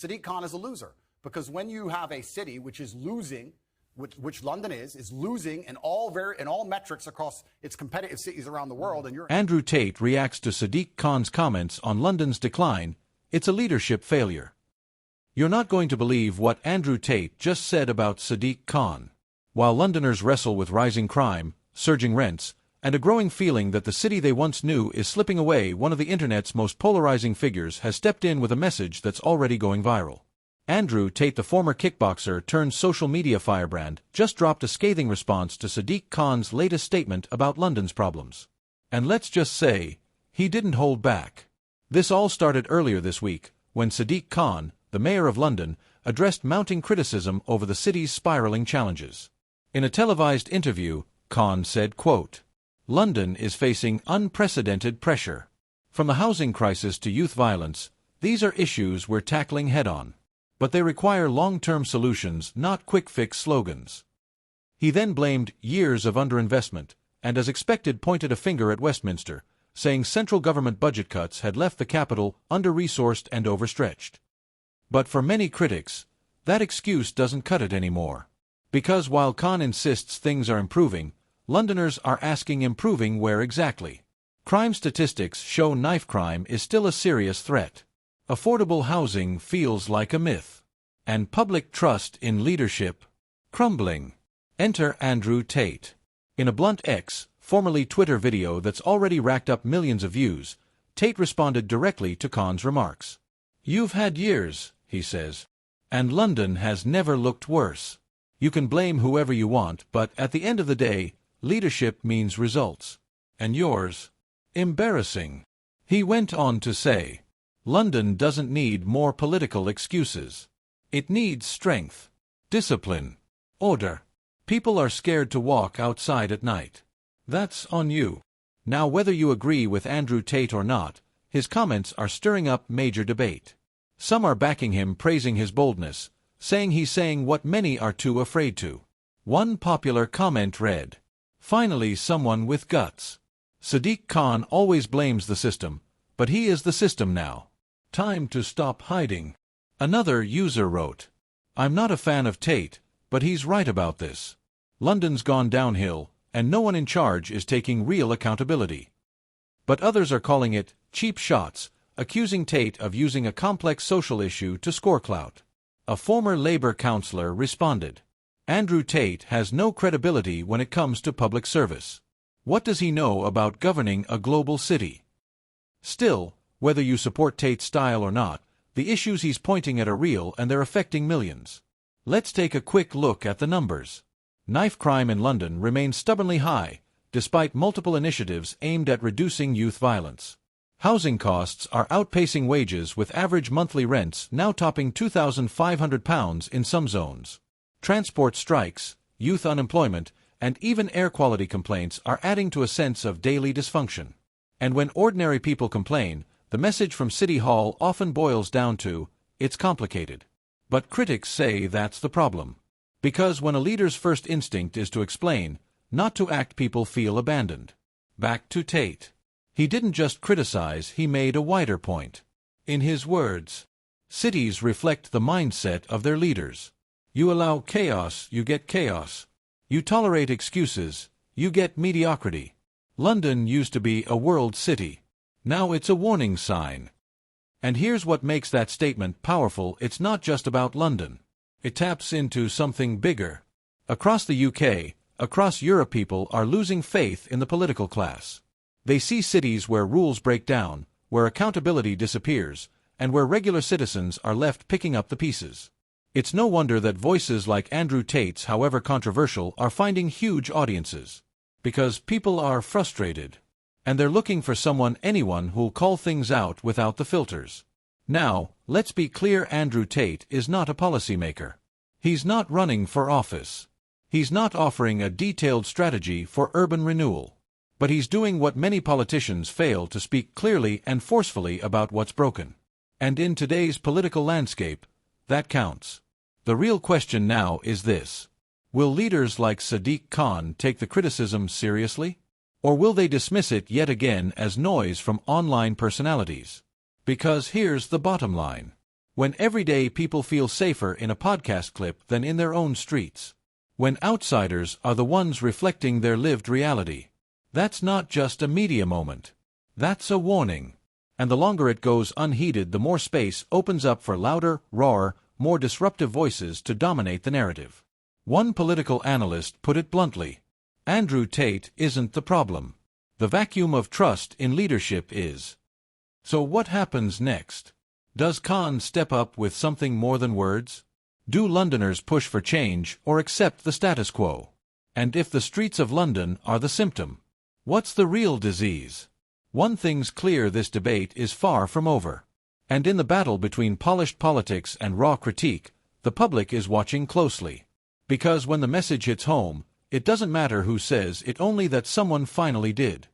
Sadiq Khan is a loser. Because when you have a city which is losing, which London is losing in all metrics across its competitive cities around the world, and Andrew Tate reacts to Sadiq Khan's comments on London's decline. It's a leadership failure. You're not going to believe what Andrew Tate just said about Sadiq Khan. While Londoners wrestle with rising crime, surging rents, and a growing feeling that the city they once knew is slipping away, one of the internet's most polarizing figures has stepped in with a message that's already going viral. Andrew Tate, the former kickboxer turned social media firebrand, just dropped a scathing response to Sadiq Khan's latest statement about London's problems. And let's just say, he didn't hold back. This all started earlier this week, when Sadiq Khan, the mayor of London, addressed mounting criticism over the city's spiraling challenges. In a televised interview, Khan said, quote, "London is facing unprecedented pressure. From the housing crisis to youth violence, these are issues we're tackling head-on. But they require long-term solutions, not quick-fix slogans." He then blamed years of underinvestment, and as expected pointed a finger at Westminster, saying central government budget cuts had left the capital under-resourced and overstretched. But for many critics, that excuse doesn't cut it anymore. Because while Khan insists things are improving, Londoners are asking improving where exactly. Crime statistics show knife crime is still a serious threat. Affordable housing feels like a myth. And public trust in leadership, crumbling. Enter Andrew Tate. In a blunt X, formerly Twitter video that's already racked up millions of views, Tate responded directly to Khan's remarks. "You've had years," he says, "and London has never looked worse. You can blame whoever you want, but at the end of the day, leadership means results. And yours? Embarrassing." He went on to say, "London doesn't need more political excuses. It needs strength, discipline, order. People are scared to walk outside at night. That's on you." Now, whether you agree with Andrew Tate or not, his comments are stirring up major debate. Some are backing him, praising his boldness, saying he's saying what many are too afraid to. One popular comment read, "Finally someone with guts. Sadiq Khan always blames the system, but he is the system now. Time to stop hiding." Another user wrote, "I'm not a fan of Tate, but he's right about this. London's gone downhill, and no one in charge is taking real accountability." But others are calling it cheap shots, accusing Tate of using a complex social issue to score clout. A former Labour councillor responded, "Andrew Tate has no credibility when it comes to public service. What does he know about governing a global city?" Still, whether you support Tate's style or not, the issues he's pointing at are real and they're affecting millions. Let's take a quick look at the numbers. Knife crime in London remains stubbornly high, despite multiple initiatives aimed at reducing youth violence. Housing costs are outpacing wages, with average monthly rents now topping £2,500 in some zones. Transport strikes, youth unemployment, and even air quality complaints are adding to a sense of daily dysfunction. And when ordinary people complain, the message from City Hall often boils down to, "It's complicated." But critics say that's the problem. Because when a leader's first instinct is to explain, not to act, people feel abandoned. Back to Tate. He didn't just criticize, he made a wider point. In his words, "Cities reflect the mindset of their leaders. You allow chaos, you get chaos. You tolerate excuses, you get mediocrity. London used to be a world city. Now it's a warning sign." And here's what makes that statement powerful: it's not just about London. It taps into something bigger. Across the UK, across Europe, people are losing faith in the political class. They see cities where rules break down, where accountability disappears, and where regular citizens are left picking up the pieces. It's no wonder that voices like Andrew Tate's, however controversial, are finding huge audiences. Because people are frustrated. And they're looking for anyone who'll call things out without the filters. Now, let's be clear, Andrew Tate is not a policymaker. He's not running for office. He's not offering a detailed strategy for urban renewal. But he's doing what many politicians fail to speak clearly and forcefully about: what's broken. And in today's political landscape, that counts. The real question now is this: will leaders like Sadiq Khan take the criticism seriously? Or will they dismiss it yet again as noise from online personalities? Because here's the bottom line. When everyday people feel safer in a podcast clip than in their own streets. When outsiders are the ones reflecting their lived reality. That's not just a media moment. That's a warning. And the longer it goes unheeded, the more space opens up for louder, rawer, more disruptive voices to dominate the narrative. One political analyst put it bluntly. Andrew Tate isn't the problem. The vacuum of trust in leadership is. So what happens next? Does Khan step up with something more than words? Do Londoners push for change or accept the status quo? And if the streets of London are the symptom, what's the real disease? One thing's clear: this debate is far from over. And in the battle between polished politics and raw critique, the public is watching closely. Because when the message hits home, it doesn't matter who says it, only that someone finally did.